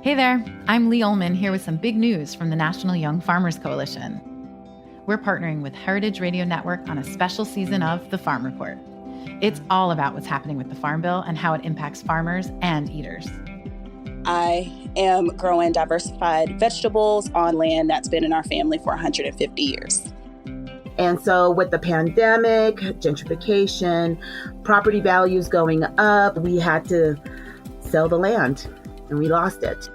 Hey there, I'm Lee Ullman here with some big news from the National Young Farmers Coalition. We're partnering with Heritage Radio Network on a special season of The Farm Report. It's all about what's happening with the Farm Bill and how it impacts farmers and eaters. I am growing diversified vegetables on land that's been in our family for 150 years. And so with the pandemic, gentrification, property values going up, we had to sell the land and we lost it.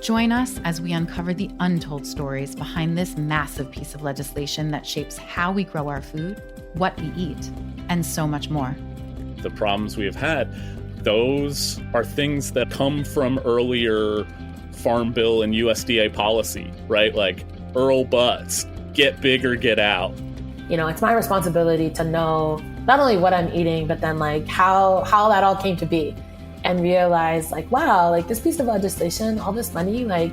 Join us as we uncover the untold stories behind this massive piece of legislation that shapes how we grow our food, what we eat, and so much more. The problems we have had, those are things that come from earlier Farm Bill and USDA policy, right? Like Earl Butts, get big or get out. You know, it's my responsibility to know not only what I'm eating, but then like how that all came to be. And realize like, wow, like this piece of legislation, all this money, like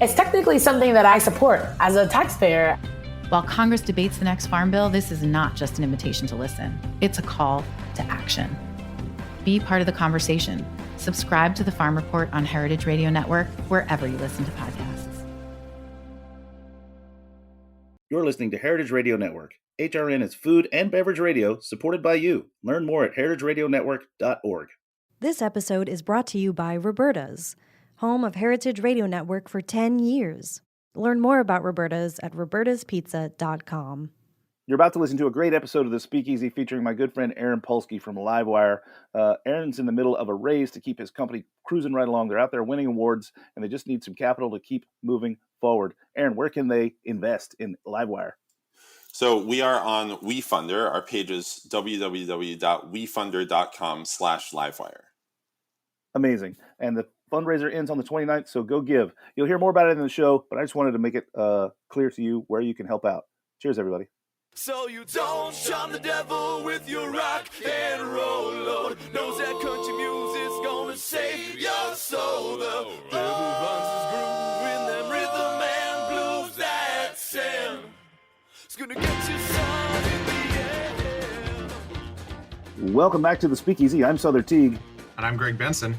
it's technically something that I support as a taxpayer. While Congress debates the next Farm Bill, this is not just an invitation to listen. It's a call to action. Be part of the conversation. Subscribe to the Farm Report on Heritage Radio Network, wherever you listen to podcasts. You're listening to Heritage Radio Network. HRN is food and beverage radio supported by you. Learn more at heritageradionetwork.org. This episode is brought to you by Roberta's, home of Heritage Radio Network for 10 years. Learn more about Roberta's at robertaspizza.com. You're about to listen to a great episode of The Speakeasy featuring my good friend Aaron Polsky from Livewire. Aaron's in the middle of a race to keep his company cruising right along. They're out there winning awards, and they just need some capital to keep moving forward. Aaron, where can they invest in Livewire? So we are on WeFunder. Our page is www.wefunder.com/livewire. Amazing. And the fundraiser ends on the 29th, so go give. You'll hear more about it in the show, but I just wanted to make it clear to you where you can help out. Cheers, everybody. So you don't shun the devil with your rock and roll, Lord. Knows that country music's gonna save your soul. The devil runs his groove in them rhythm and blues that sand. It's gonna get you some in the end. Welcome back to the Speakeasy. I'm Sother Teague. And I'm Greg Benson.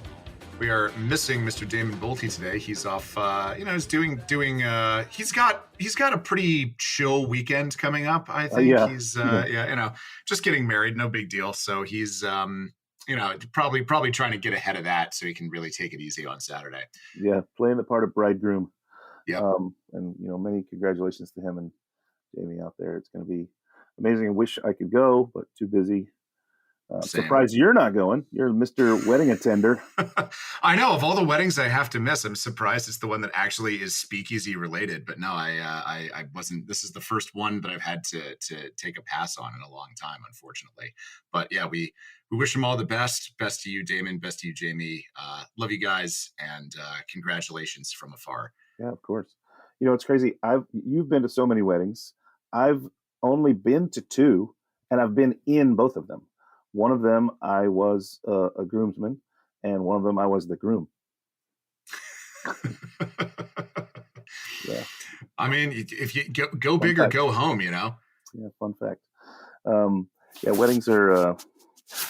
We are missing Mr. Damon Boelte today. He's off, he's doing, he's got a pretty chill weekend coming up, I think. He's, just getting married, no big deal. So he's, probably trying to get ahead of that so he can really take it easy on Saturday. Yeah, playing the part of bridegroom. Yeah. And, many congratulations to him and Jamie out there. It's going to be amazing. I wish I could go, but too busy. Surprised you're not going. You're Mr. Wedding Attender. I know. Of all the weddings I have to miss, I'm surprised it's the one that actually is speakeasy related. But no, I wasn't. This is the first one that I've had to take a pass on in a long time, unfortunately. But yeah, we wish them all the best. Best to you, Damon. Best to you, Jamie. Love you guys, and congratulations from afar. Yeah, of course. It's crazy. You've been to so many weddings. I've only been to 2, and I've been in both of them. One of them, I was a groomsman, and one of them, I was the groom. Yeah. I mean, if you go big or go home, Yeah, fun fact. Weddings are,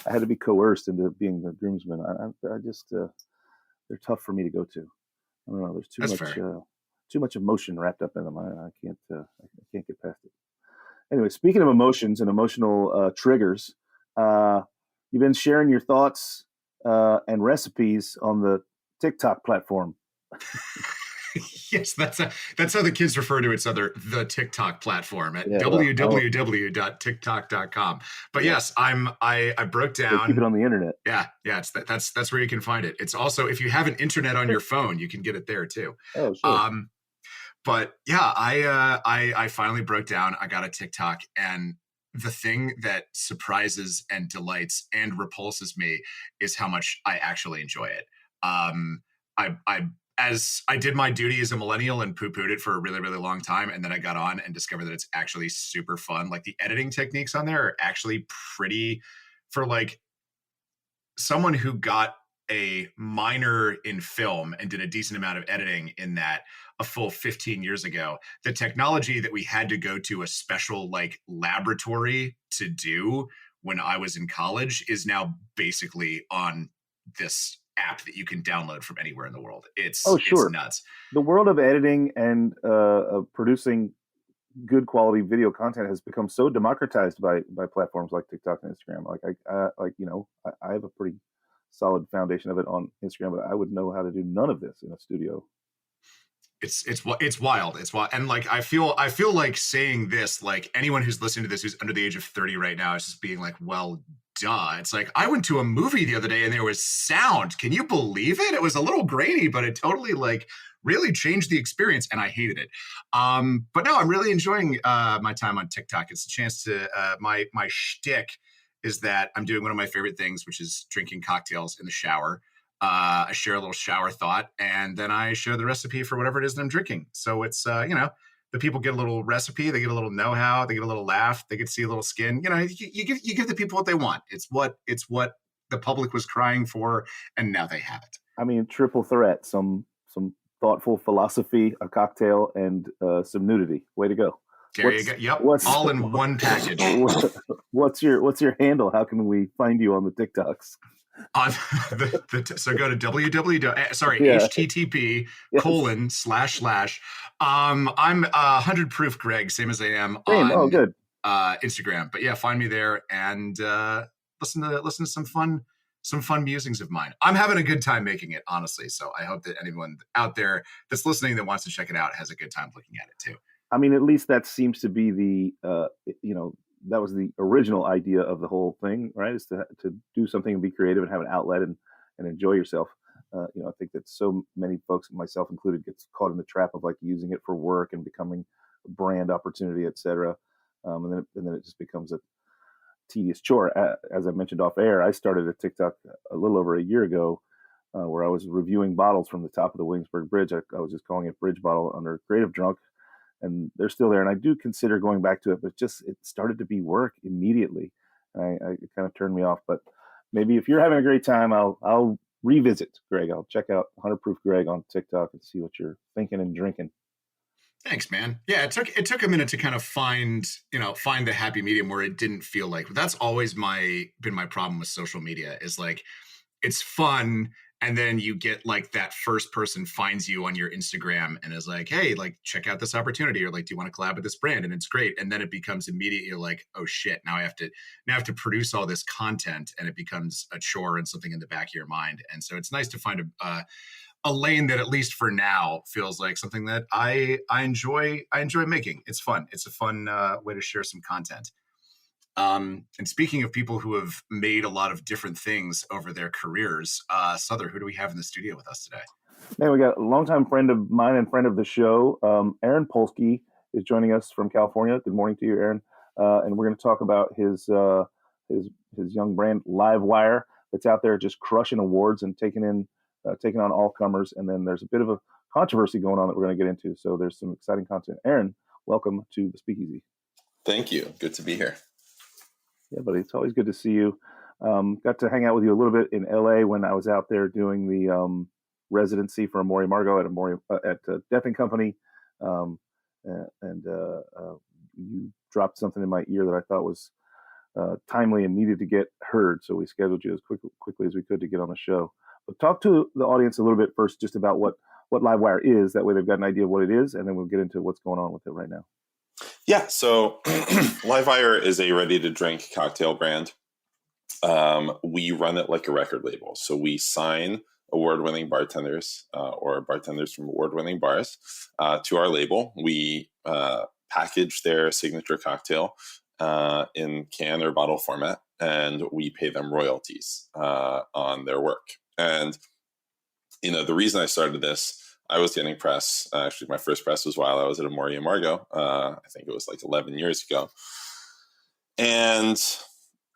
I had to be coerced into being the groomsman. I just, they're tough for me to go to. I don't know, there's too much emotion wrapped up in them. I can't get past it. Anyway, speaking of emotions and emotional triggers, you've been sharing your thoughts and recipes on the TikTok platform. Yes, that's how the kids refer to it, Sother, the TikTok platform at www.tiktok.com. But yes, I broke down. They keep it on the internet. Yeah, that's where you can find it. It's also, if you have an internet on your phone, you can get it there too. Oh, sure. But yeah, I finally broke down. I got a TikTok, and the thing that surprises and delights and repulses me is how much I actually enjoy it. As I did my duty as a millennial and poo-pooed it for a really, really long time. And then I got on and discovered that it's actually super fun. Like the editing techniques on there are actually pretty, for like someone who got a minor in film and did a decent amount of editing in that a full 15 years ago, the technology that we had to go to a special like laboratory to do when I was in college is now basically on this app that you can download from anywhere in the world. It's nuts. The world of editing and of producing good quality video content has become so democratized by platforms like TikTok and Instagram. I have a pretty solid foundation of it on Instagram, but I would know how to do none of this in a studio. It's wild. It's wild. And like, I feel like saying this, like anyone who's listening to this who's under the age of 30 right now is just being like, well, duh. It's like, I went to a movie the other day and there was sound. Can you believe it? It was a little grainy, but it totally like really changed the experience, and I hated it. But no, I'm really enjoying my time on TikTok. It's a chance to my shtick is that I'm doing one of my favorite things, which is drinking cocktails in the shower. I share a little shower thought, and then I share the recipe for whatever it is that I'm drinking. So it's, the people get a little recipe, they get a little know-how, they get a little laugh, they get to see a little skin. You give the people what they want. It's what the public was crying for, and now they have it. I mean, triple threat, some thoughtful philosophy, a cocktail, and some nudity. Way to go. There you go. Yep. All in one package. What's your handle? How can we find you on the TikToks? On so go to http:// I'm 100 Proof Greg, same as I am on good. Instagram. But yeah, find me there and listen to some fun musings of mine. I'm having a good time making it, honestly. So I hope that anyone out there that's listening that wants to check it out has a good time looking at it too. I mean, at least that seems to be the that was the original idea of the whole thing, right? Is to do something and be creative and have an outlet and enjoy yourself. I think that so many folks, myself included, gets caught in the trap of like using it for work and becoming a brand opportunity, et cetera. And then it just becomes a tedious chore. As I mentioned off air, I started a TikTok a little over a year ago where I was reviewing bottles from the top of the Williamsburg Bridge. I was just calling it Bridge Bottle under Creative Drunk. And they're still there. And I do consider going back to it, but it started to be work immediately. It kind of turned me off. But maybe if you're having a great time, I'll revisit, Greg. I'll check out 100 Proof Greg on TikTok and see what you're thinking and drinking. Thanks, man. Yeah, it took a minute to kind of find the happy medium where it didn't feel like. But that's always been my problem with social media is like it's fun. And then you get like that first person finds you on your Instagram and is like, hey, like check out this opportunity, or like, do you want to collab with this brand? And it's great. And then it becomes immediately like, oh shit, now I have to produce all this content, and it becomes a chore and something in the back of your mind. And so it's nice to find a lane that at least for now feels like something that I enjoy making. It's fun. It's a fun way to share some content. And speaking of people who have made a lot of different things over their careers, Sother, who do we have in the studio with us today? Man, we got a longtime friend of mine and friend of the show. Aaron Polsky is joining us from California. Good morning to you, Aaron. And we're going to talk about his young brand Livewire that's out there just crushing awards and taking on all comers. And then there's a bit of a controversy going on that we're going to get into. So there's some exciting content. Aaron, welcome to the Speakeasy. Thank you. Good to be here. Yeah, buddy, it's always good to see you. Got to hang out with you a little bit in LA when I was out there doing the residency for Amore Margot at Death and Company. And you dropped something in my ear that I thought was timely and needed to get heard. So we scheduled you as quickly as we could to get on the show. But talk to the audience a little bit first just about what Livewire is. That way they've got an idea of what it is, and then we'll get into what's going on with it right now. Yeah, so Livewire is a ready-to-drink cocktail brand. We run it like a record label. So we sign award-winning bartenders or bartenders from award-winning bars to our label. We package their signature cocktail in can or bottle format, and we pay them royalties on their work. And, the reason I started this, I was getting press. Actually, my first press was while I was at Amore Margot. I think it was like 11 years ago. And,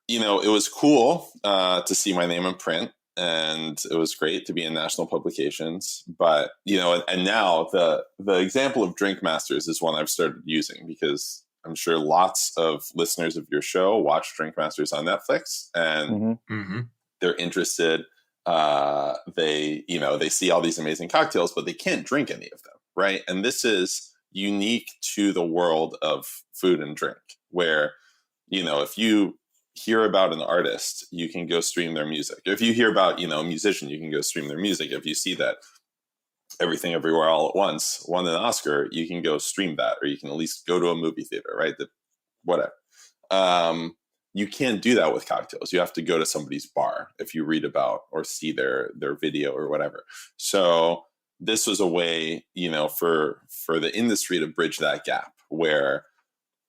it was cool to see my name in print, and it was great to be in national publications. But, and now the example of Drink Masters is one I've started using because I'm sure lots of listeners of your show watch Drink Masters on Netflix, and they're interested. They see all these amazing cocktails, but they can't drink any of them, right? And this is unique to the world of food and drink, where, if you hear about an artist, you can go stream their music. If you hear about, a musician, you can go stream their music. If you see that Everything Everywhere All at Once won an Oscar, you can go stream that, or you can at least go to a movie theater, right? Whatever. You can't do that with cocktails. You have to go to somebody's bar if you read about or see their video or whatever. So this was a way, for the industry to bridge that gap where,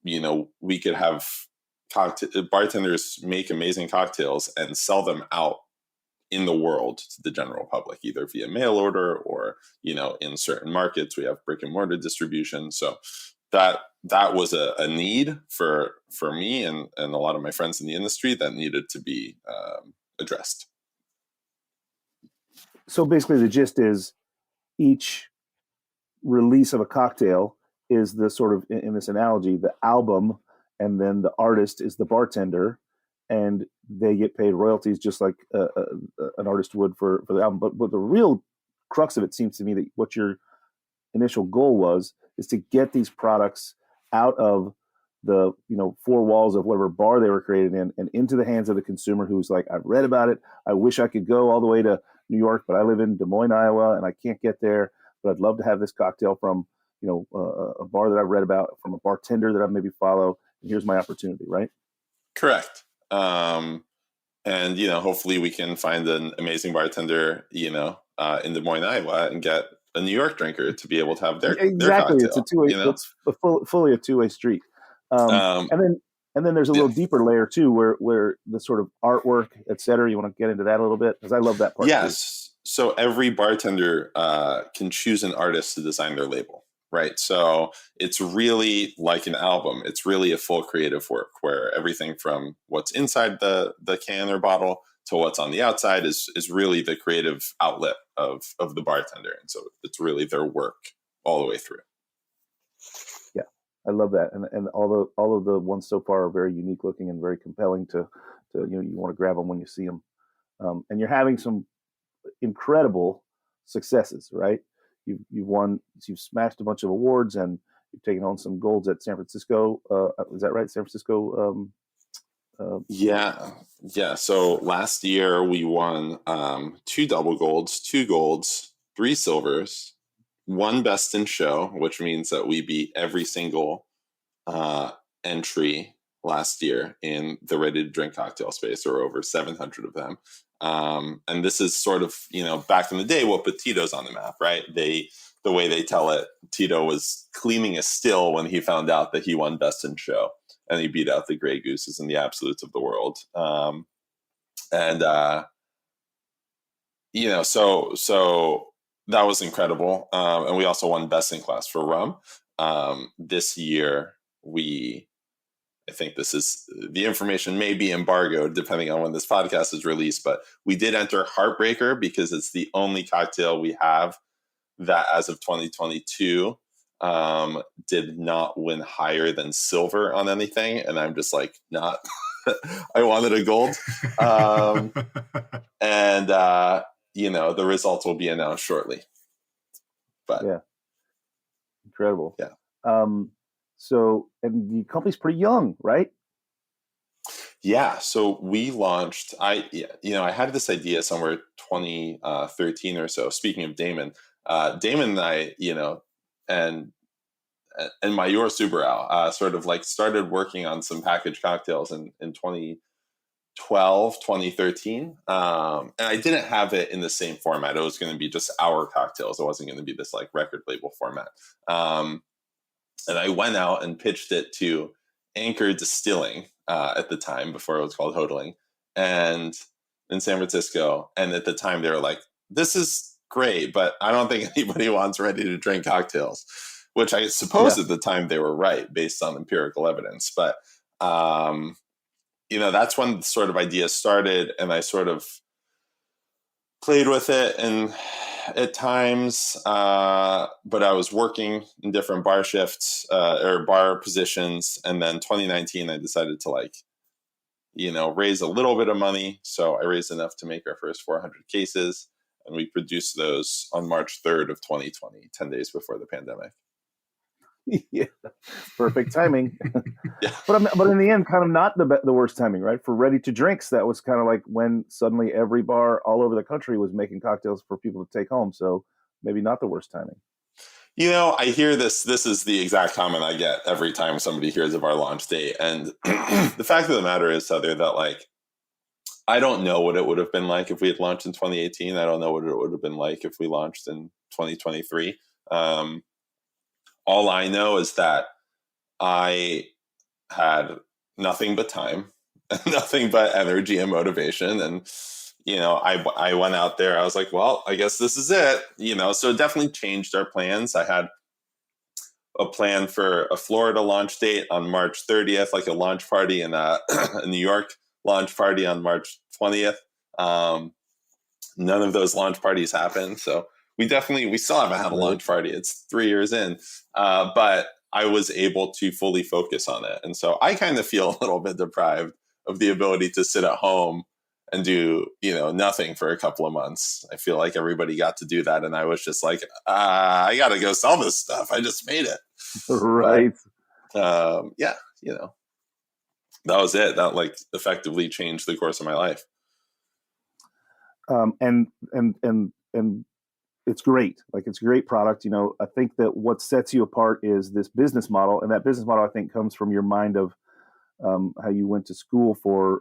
we could have bartenders make amazing cocktails and sell them out in the world to the general public, either via mail order or, in certain markets, we have brick and mortar distribution. So that was a need for me and a lot of my friends in the industry that needed to be addressed. So basically the gist is each release of a cocktail is the sort of, in this analogy, the album, and then the artist is the bartender, and they get paid royalties just like an artist would for the album. But the real crux of it seems to me that what your initial goal is to get these products out of the four walls of whatever bar they were created in and into the hands of the consumer who's like, I've read about it. I wish I could go all the way to New York, but I live in Des Moines, Iowa, and I can't get there. But I'd love to have this cocktail from a bar that I've read about, from a bartender that I maybe follow. And here's my opportunity, right? Correct. And hopefully we can find an amazing bartender, in Des Moines, Iowa, and get a New York drinker to be able to have their exactly. Their it's a two-way. It's fully a two-way street. And then there's a little deeper layer too, where the sort of artwork, et cetera. You want to get into that a little bit, because I love that part. Yes. Too. So every bartender can choose an artist to design their label. Right. So it's really like an album. It's really a full creative work where everything from what's inside the can or bottle to what's on the outside is really the creative outlet of the bartender. And so it's really their work all the way through. Yeah, I love that. And all of the ones so far are very unique looking and very compelling to you want to grab them when you see them. And you're having some incredible successes, right? You've smashed a bunch of awards, and you've taken on some golds at San Francisco. Is that right? San Francisco. Yeah. So last year we won 2 double golds, 2 golds, 3 silvers, 1 best in show, which means that we beat every single entry last year in the ready to drink cocktail space, or over 700 of them. And this is sort of, back in the day, what put Tito's on the map, right? The way they tell it, Tito was cleaning a still when he found out that he won best in show, and he beat out the Grey Gooses and the Absolutes of the world. So that was incredible. And we also won best in class for rum. This year I think the information may be embargoed depending on when this podcast is released, but we did enter Heartbreaker because it's the only cocktail we have that, as of 2022, did not win higher than silver on anything. And I'm just like, not, I wanted a gold. The results will be announced shortly. But yeah, incredible. Yeah. So, and the company's pretty young, right? Yeah. So we launched, I had this idea somewhere 2013 or so. Speaking of Damon and I, and Mayor Subaru, sort of like started working on some packaged cocktails in 2012, 2013. And I didn't have it in the same format. It was going to be just our cocktails. It wasn't going to be this like record label format. And I went out and pitched it to Anchor Distilling at the time, before it was called Hodling, and in San Francisco. And at the time they were like, this is great, but I don't think anybody wants ready to drink cocktails, which I suppose at the time they were right based on empirical evidence. But, that's when the sort of idea started, and I sort of played with it and at times, but I was working in different bar shifts or bar positions. And then 2019, I decided to raise a little bit of money. So I raised enough to make our first 400 cases, and we produced those on March 3rd of 2020, 10 days before the pandemic. Yeah, perfect timing. Yeah. But in the end, kind of not the worst timing, right? For ready to drinks, that was kind of like when suddenly every bar all over the country was making cocktails for people to take home. So maybe not the worst timing. You know, I hear this. This is the exact comment I get every time somebody hears of our launch date. And the fact of the matter is, Sother, that like, I don't know what it would have been like if we had launched in 2018. I don't know what it would have been like if we launched in 2023. All I know is that I had nothing but time, nothing but energy and motivation. And, you know, I went out there. I was like, well, I guess this is it. You know, so it definitely changed our plans. I had a plan for a Florida launch date on March 30th, like a launch party, and a New York launch party on March 20th. None of those launch parties happened. So we still haven't had a launch party. It's 3 years in. But I was able to fully focus on it. And so I kind of feel a little bit deprived of the ability to sit at home and do, you know, nothing for a couple of months. I feel like everybody got to do that. And I was just like, I got to go sell this stuff. I just made it. Right. But, yeah, you know, that was it. That like effectively changed the course of my life. And it's great. Like, it's a great product. You know, I think that what sets you apart is this business model. And that business model, I think, comes from your mind of how you went to school for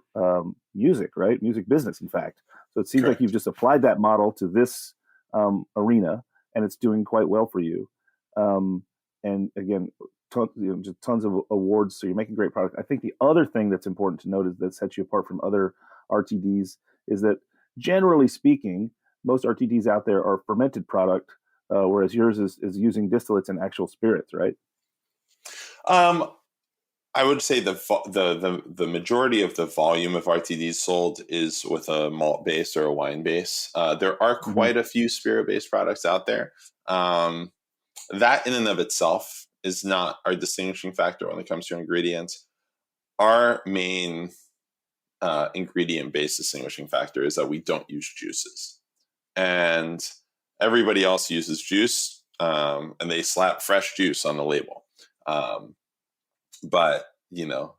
music, right? Music business, in fact. So it seems Correct. like you've just applied that model to this arena, and it's doing quite well for you. And again, just tons of awards. So you're making great product. I think the other thing that's important to note is that sets you apart from other RTDs is that, generally speaking, most RTDs out there are fermented product, whereas yours is using distillates and actual spirits, right? I would say the majority of the volume of RTDs sold is with a malt base or a wine base. There are quite a few spirit based products out there. That in and of itself is not our distinguishing factor when it comes to ingredients. Our main ingredient based distinguishing factor is that we don't use juices, and everybody else uses juice, and they slap fresh juice on the label. But you know,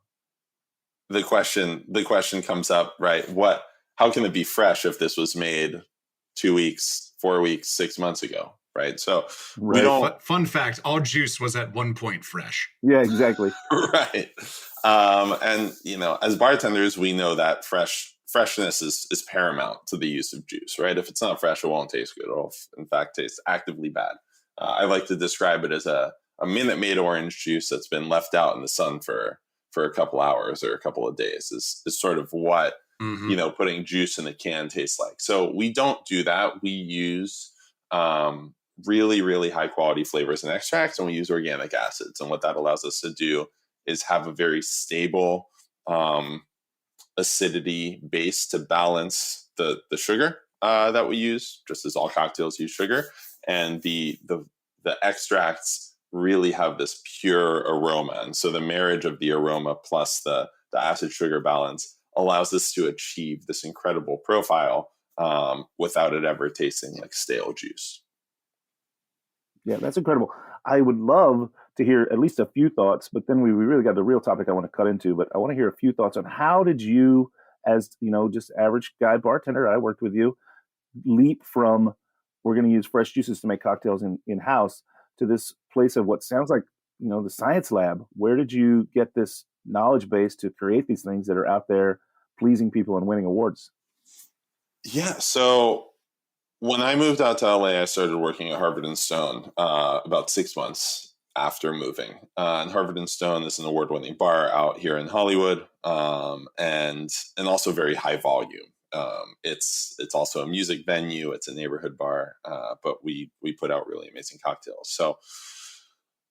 the question comes up, right? How can it be fresh if this was made 2 weeks, 4 weeks, 6 months ago? Right. So we don't. Fun fact: all juice was at one point fresh. Yeah, exactly. Right. And you know, as bartenders, we know that freshness is paramount to the use of juice, right? If it's not fresh, it won't taste good. It'll, in fact, taste actively bad. I like to describe it as a Minute Maid orange juice that's been left out in the sun for a couple hours or a couple of days is sort of what, you know, putting juice in a can tastes like. So we don't do that. We use really, really high quality flavors and extracts, and we use organic acids. And what that allows us to do is have a very stable acidity base to balance the sugar that we use, just as all cocktails use sugar. And the extracts really have this pure aroma. And so the marriage of the aroma plus the acid sugar balance allows us to achieve this incredible profile without it ever tasting like stale juice. Yeah, that's incredible. I would love to hear at least a few thoughts, but then we really got the real topic I want to cut into. But I want to hear a few thoughts on how did you, as you know, just average guy bartender, I worked with you, leap from we're going to use fresh juices to make cocktails in house to this place of what sounds like, you know, the science lab. Where did you get this knowledge base to create these things that are out there pleasing people and winning awards? Yeah. So when I moved out to LA, I started working at Harvard and Stone about 6 months after moving. And Harvard and Stone is an award-winning bar out here in Hollywood, and also very high volume. It's also a music venue. It's a neighborhood bar, but we put out really amazing cocktails. So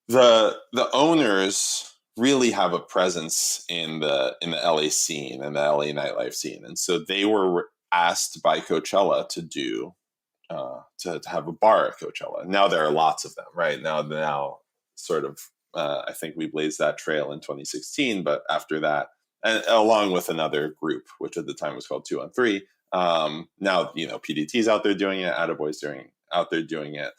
the owners really have a presence in the LA scene and the LA nightlife scene, and so they were asked by Coachella to do to have a bar at Coachella. Now there are lots of them, right? Now sort of I think we blazed that trail in 2016, but after that, and along with another group, which at the time was called 2 on 3. Now, you know, PDT's out there doing it, Attaboy's out there doing it.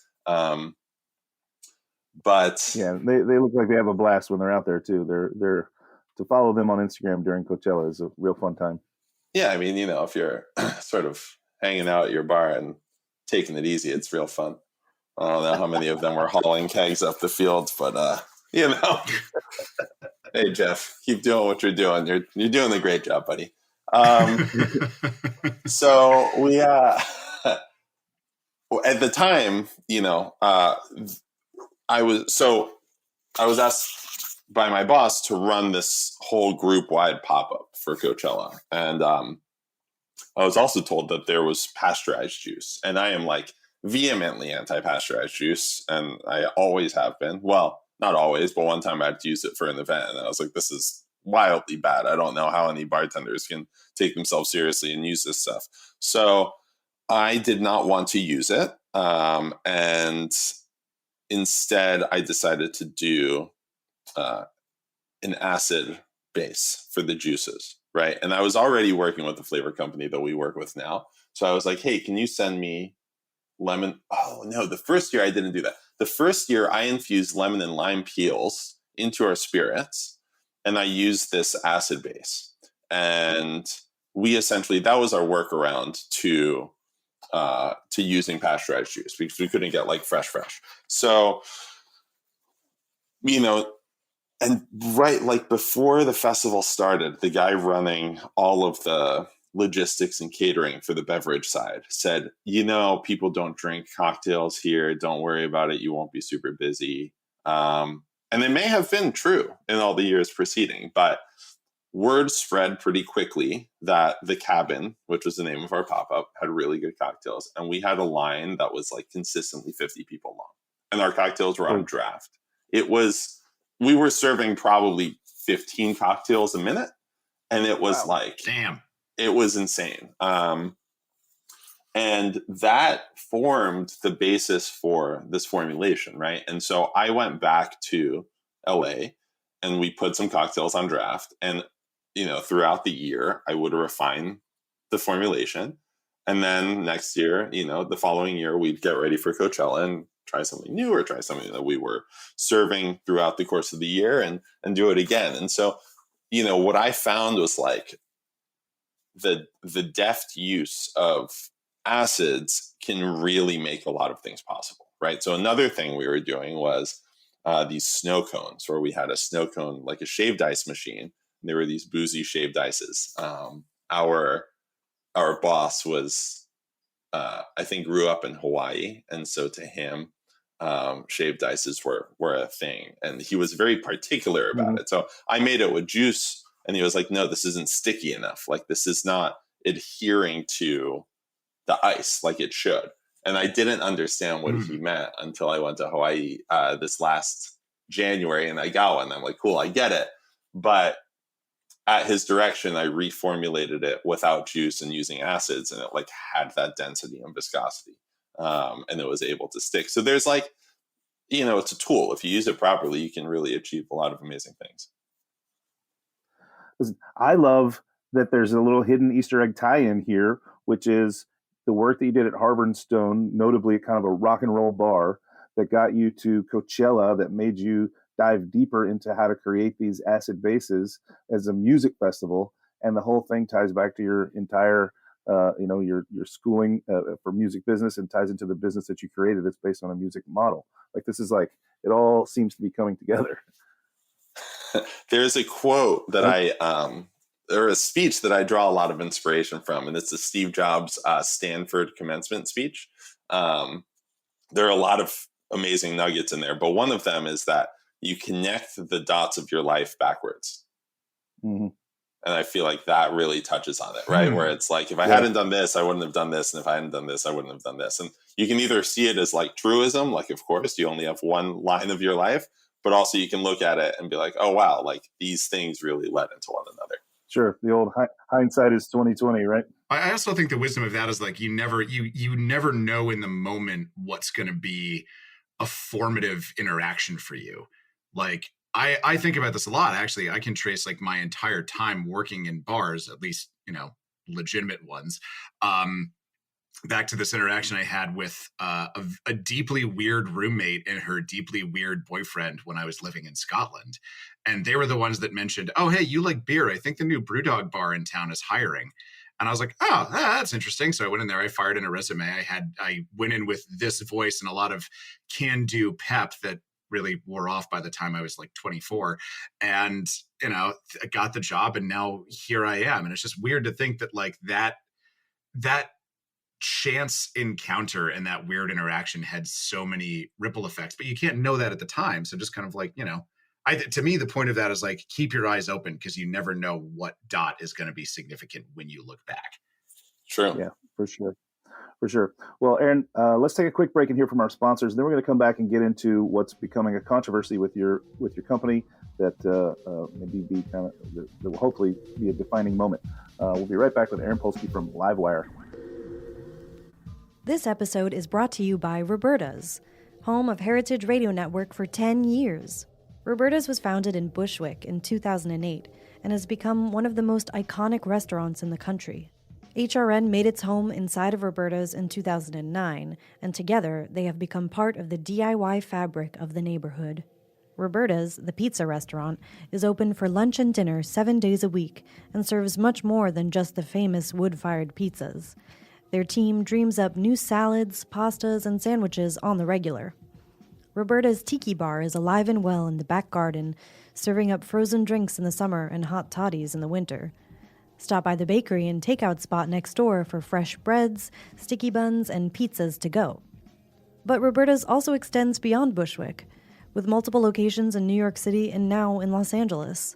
But yeah, they look like they have a blast when they're out there too. They're to follow them on Instagram during Coachella is a real fun time. Yeah, I mean, if you're sort of hanging out at your bar and taking it easy, it's real fun. I don't know how many of them were hauling kegs up the field, but hey Jeff, keep doing what you're doing. You're doing a great job, buddy. So we at the time, I was asked by my boss to run this whole group-wide pop-up for Coachella, and I was also told that there was pasteurized juice, and I am like vehemently anti-pasteurized juice, and I always have been. Well, not always, but one time I had to use it for an event, and I was like, this is wildly bad. I don't know how any bartenders can take themselves seriously and use this stuff. So I did not want to use it, and instead I decided to do an acid base for the juices, right? And I was already working with the flavor company that we work with now. So I was like, hey, can you send me lemon? Oh, no, the first year I didn't do that. The first year I infused lemon and lime peels into our spirits, and I used this acid base. And we essentially, that was our workaround to using pasteurized juice because we couldn't get like fresh. So, and right, like before the festival started, the guy running all of the logistics and catering for the beverage side said, people don't drink cocktails here. Don't worry about it. You won't be super busy. And it may have been true in all the years preceding, but word spread pretty quickly that the Cabin, which was the name of our pop-up, had really good cocktails. And we had a line that was like consistently 50 people long. And our cocktails were on draft. We were serving probably 15 cocktails a minute. And it was damn, it was insane. And that formed the basis for this formulation, right? And so I went back to LA and we put some cocktails on draft. And, throughout the year, I would refine the formulation. And then next year, the following year, we'd get ready for Coachella and try something new or try something that we were serving throughout the course of the year and do it again. And so, what I found was like the deft use of acids can really make a lot of things possible, right? So another thing we were doing was these snow cones, where we had a snow cone, like a shaved ice machine. And there were these boozy shaved ices. Our boss was, I think, grew up in Hawaii. And so to him, shaved ices were a thing. And he was very particular about it. So I made it with juice. And he was like, no, this isn't sticky enough. Like, this is not adhering to the ice like it should. And I didn't understand what he meant until I went to Hawaii this last January, and I got one. I'm like, cool, I get it. But at his direction, I reformulated it without juice and using acids, and it like had that density and viscosity, and it was able to stick. So there's like, it's a tool. If you use it properly, you can really achieve a lot of amazing things. Listen, I love that there's a little hidden Easter egg tie-in here, which is the work that you did at Harvard and Stone, notably kind of a rock and roll bar that got you to Coachella, that made you dive deeper into how to create these acid bases as a music festival. And the whole thing ties back to your entire, your schooling for music business, and ties into the business that you created that's based on a music model. Like, this is like, it all seems to be coming together. There's a quote that or a speech that I draw a lot of inspiration from, and it's the Steve Jobs Stanford commencement speech. There are a lot of amazing nuggets in there, but one of them is that you connect the dots of your life backwards. And I feel like that really touches on it, right? Where it's like, if I hadn't done this, I wouldn't have done this. And if I hadn't done this, I wouldn't have done this. And you can either see it as like truism, like, of course, you only have one line of your life, but also you can look at it and be like, oh, wow, like these things really led into one another. Sure. The old hindsight is 20/20, right? I also think the wisdom of that is like, you never know in the moment what's going to be a formative interaction for you. Like, I think about this a lot. Actually, I can trace like my entire time working in bars, at least, legitimate ones. back to this interaction I had with a deeply weird roommate and her deeply weird boyfriend when I was living in Scotland. And they were the ones that mentioned, oh, hey, you like beer. I think the new Brewdog bar in town is hiring. And I was like, oh, that's interesting. So I went in there, I fired in a resume. I went in with this voice and a lot of can-do pep that really wore off by the time I was like 24. And, I got the job, and now here I am. And it's just weird to think that like that chance encounter and that weird interaction had so many ripple effects, but you can't know that at the time. So just kind of like, to me, the point of that is like, keep your eyes open, because you never know what dot is going to be significant when you look back. True. Yeah, for sure. Well, Aaron, let's take a quick break and hear from our sponsors. Then we're going to come back and get into what's becoming a controversy with your company that maybe be kind of that will hopefully be a defining moment. We'll be right back with Aaron Polsky from Livewire. This episode is brought to you by Roberta's, home of Heritage Radio Network for 10 years. Roberta's was founded in Bushwick in 2008 and has become one of the most iconic restaurants in the country. HRN made its home inside of Roberta's in 2009, and together they have become part of the DIY fabric of the neighborhood. Roberta's, the pizza restaurant, is open for lunch and dinner 7 days a week and serves much more than just the famous wood-fired pizzas. Their team dreams up new salads, pastas, and sandwiches on the regular. Roberta's Tiki Bar is alive and well in the back garden, serving up frozen drinks in the summer and hot toddies in the winter. Stop by the bakery and takeout spot next door for fresh breads, sticky buns, and pizzas to go. But Roberta's also extends beyond Bushwick, with multiple locations in New York City and now in Los Angeles.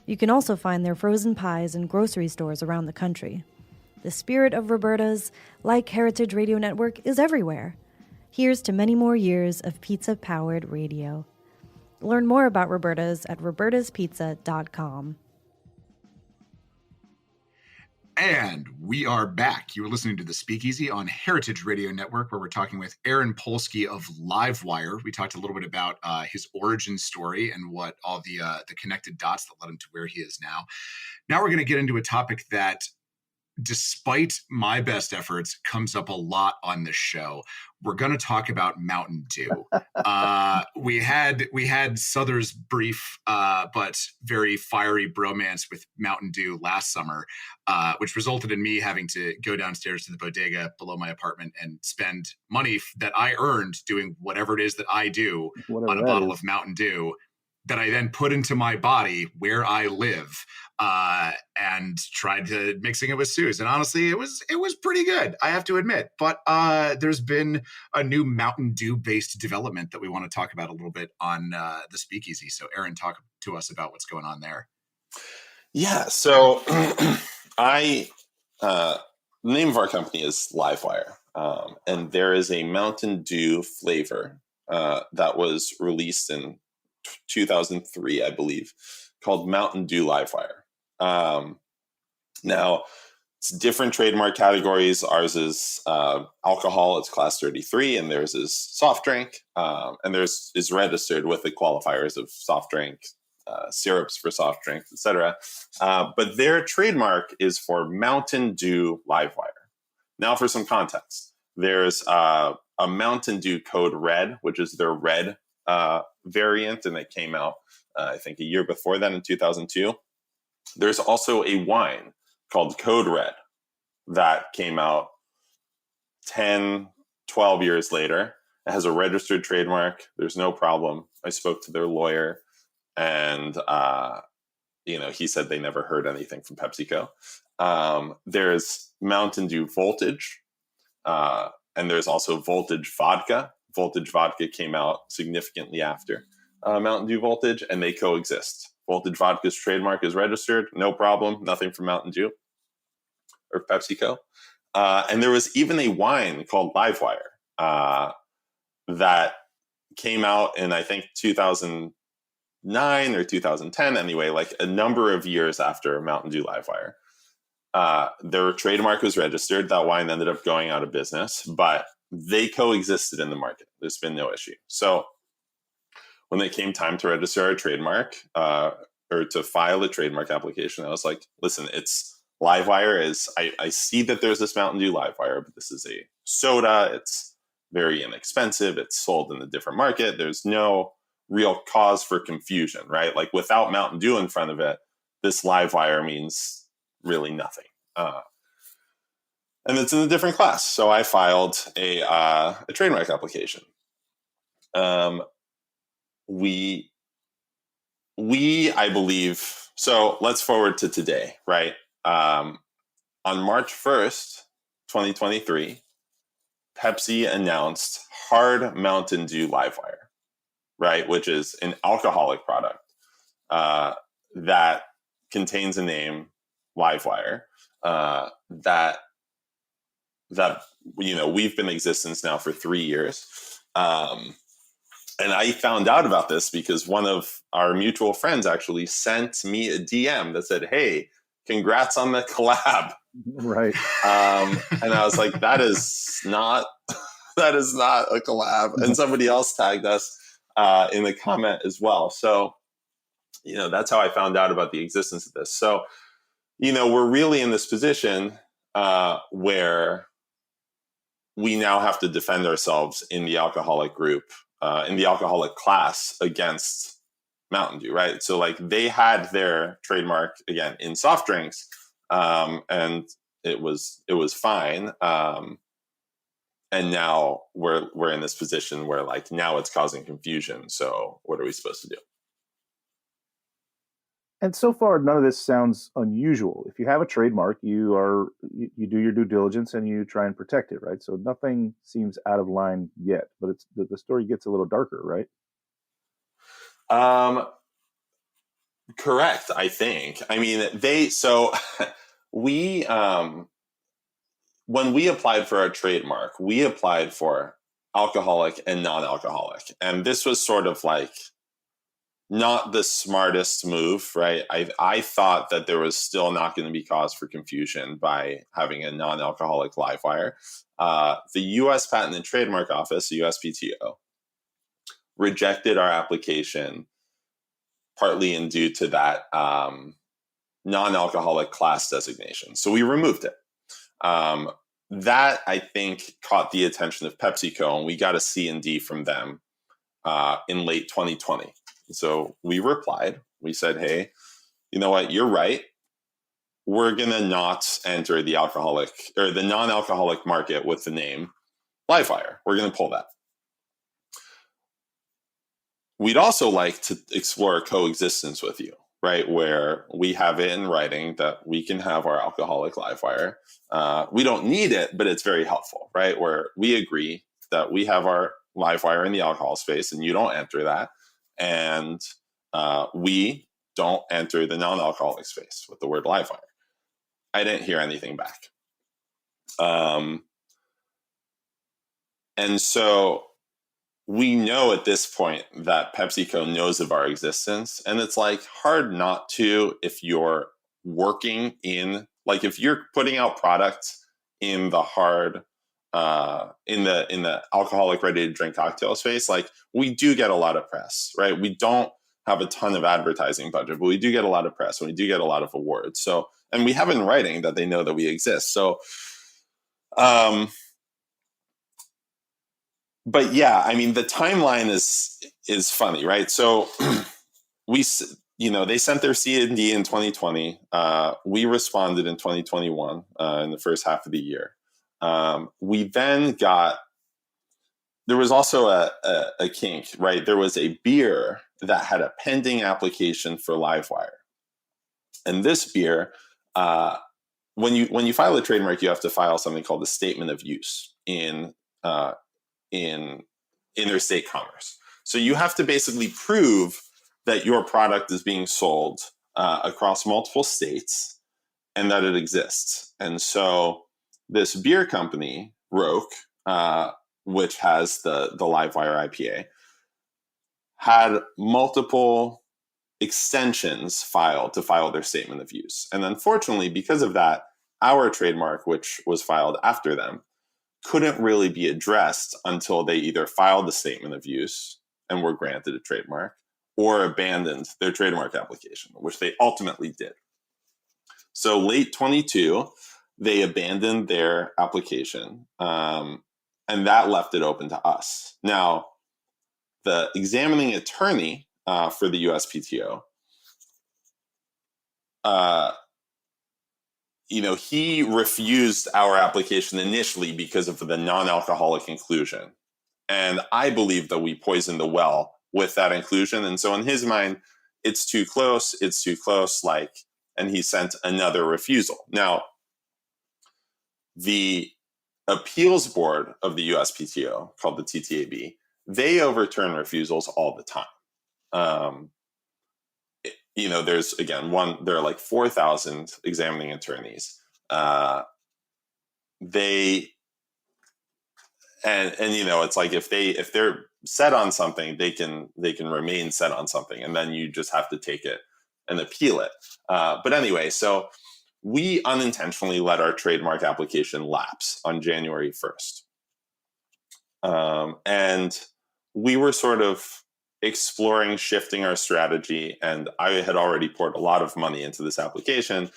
You can also find their frozen pies in grocery stores around the country. The spirit of Roberta's, like Heritage Radio Network, is everywhere. Here's to many more years of pizza-powered radio. Learn more about Roberta's at robertaspizza.com. And we are back. You are listening to The Speakeasy on Heritage Radio Network, where we're talking with Aaron Polsky of Livewire. We talked a little bit about his origin story and what all the connected dots that led him to where he is now. Now we're going to get into a topic that, despite my best efforts, comes up a lot on this show. We're going to talk about Mountain Dew. We had Sother's brief but very fiery bromance with Mountain Dew last summer, which resulted in me having to go downstairs to the bodega below my apartment and spend money that I earned doing whatever it is that I do on a bottle of Mountain Dew that I then put into my body where I live, and tried to mixing it with Suze. And honestly, it was pretty good, I have to admit. But there's been a new Mountain Dew based development that we want to talk about a little bit on the Speakeasy. So Aaron, talk to us about what's going on there. Yeah. So the name of our company is Livewire. And there is a Mountain Dew flavor that was released in 2003, I believe, called Mountain Dew Livewire. Now, it's different trademark categories. Ours is alcohol, it's class 33, and theirs is soft drink. And theirs is registered with the qualifiers of soft drink, syrups for soft drinks, etc. But their trademark is for Mountain Dew Livewire. Now, for some context, there's a Mountain Dew Code Red, which is their red variant, and it came out I think a year before that in 2002. There's also a wine called Code Red that came out 10, 12 years later. It has a registered trademark. There's no problem. I spoke to their lawyer, and he said they never heard anything from PepsiCo. There's Mountain Dew Voltage, and there's also Voltage Vodka. Voltage Vodka came out significantly after Mountain Dew Voltage, and they coexist. Voltage Vodka's trademark is registered, no problem, nothing from Mountain Dew or PepsiCo. And there was even a wine called Livewire that came out in, I think, 2009 or 2010, anyway, like a number of years after Mountain Dew Livewire. Their trademark was registered. That wine ended up going out of business, but they coexisted in the market. There's been no issue. So when it came time to register our trademark or to file a trademark application, I was like, listen, it's Livewire is, I see that there's this Mountain Dew Livewire, but this is a soda. It's very inexpensive. It's sold in a different market. There's no real cause for confusion, right? Like without Mountain Dew in front of it, this Livewire means really nothing. And it's in a different class. So I filed a trademark application. We, I believe, so let's forward to today, right? On March 1st, 2023, Pepsi announced Hard Mountain Dew Livewire, right? Which is an alcoholic product that contains a name, Livewire, that we've been in existence now for 3 years. And I found out about this because one of our mutual friends actually sent me a DM that said, "Hey, congrats on the collab." Right. And I was like, that is not a collab. And somebody else tagged us in the comment as well. So, that's how I found out about the existence of this. So, we're really in this position where we now have to defend ourselves in the alcoholic group, in the alcoholic class against Mountain Dew, right? So like they had their trademark again in soft drinks, and it was fine. And now we're in this position where like now it's causing confusion. So what are we supposed to do? And so far, none of this sounds unusual. If you have a trademark, you do your due diligence and you try and protect it, right? So nothing seems out of line yet, but it's the story gets a little darker, right? Correct, I think. I mean, we when we applied for our trademark, we applied for alcoholic and non-alcoholic, and this was sort of like not the smartest move, right? I thought that there was still not going to be cause for confusion by having a non-alcoholic Livewire. The U.S. Patent and Trademark Office, the USPTO, rejected our application partly in due to that non-alcoholic class designation. So we removed it. That, I think, caught the attention of PepsiCo, and we got a C&D from them in late 2020. So we replied. We said, hey, you know what? You're right. We're going to not enter the alcoholic or the non-alcoholic market with the name Livewire. We're going to pull that. We'd also like to explore coexistence with you, right? Where we have it in writing that we can have our alcoholic Livewire. We don't need it, but it's very helpful, right? Where we agree that we have our Livewire in the alcohol space and you don't enter that. And we don't enter the non-alcoholic space with the word Livewire. I didn't hear anything back. And so we know at this point that PepsiCo knows of our existence, and it's like hard not to if you're working in, like if you're putting out products in the hard in the alcoholic ready to drink cocktail space, like we do get a lot of press, right? We don't have a ton of advertising budget, but we do get a lot of press and we do get a lot of awards. So, and we have in writing that they know that we exist. So, but yeah, I mean, the timeline is funny, right? So they sent their C&D in 2020. We responded in 2021 in the first half of the year. We then there was also a kink, right? There was a beer that had a pending application for Livewire. And this beer, when you file a trademark, you have to file something called a statement of use in interstate commerce. So you have to basically prove that your product is being sold across multiple states and that it exists. And so this beer company, Roke, which has the Livewire IPA, had multiple extensions filed to file their statement of use. And unfortunately, because of that, our trademark, which was filed after them, couldn't really be addressed until they either filed the statement of use and were granted a trademark or abandoned their trademark application, which they ultimately did. So late 22, they abandoned their application, and that left it open to us. Now, the examining attorney for the USPTO, he refused our application initially because of the non-alcoholic inclusion. And I believe that we poisoned the well with that inclusion. And so in his mind, it's too close, and he sent another refusal. Now, the appeals board of the USPTO, called the TTAB, they overturn refusals all the time. There's, again, there are like 4,000 examining attorneys. It's like if they're set on something, they can remain set on something, and then you just have to take it and appeal it. But anyway, so we unintentionally let our trademark application lapse on January 1st. And we were sort of exploring shifting our strategy, and I had already poured a lot of money into this application,